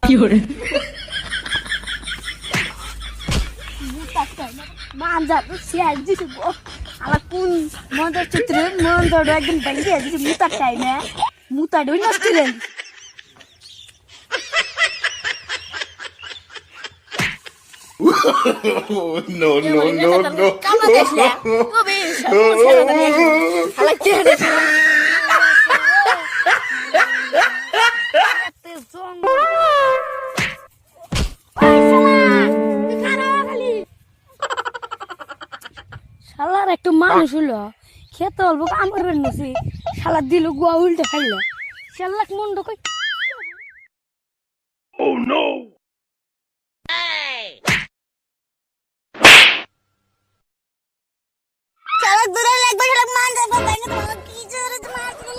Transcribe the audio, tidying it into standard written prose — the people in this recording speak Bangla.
কি করে মাঞ্জা তো শেয়ার দিছি আলা কোন মন্দার চিত্রে মন্দার একদম ভেঙে দিছি মুতা খাই না মুতা ডই নষ্ট রে No, no, no, no. কামা দেখলে ও বে ছেড়ে দে আলা কে রে তে জং শালার একটু মানুষ হলো খেতে অল্প আমার নসি শালা দিল গুয়া উল্টে খাইলে শালাক মন্ড কই Oh no! শালাক দূরে লাগবে শালাক মান যাবে কি জোরে মারছ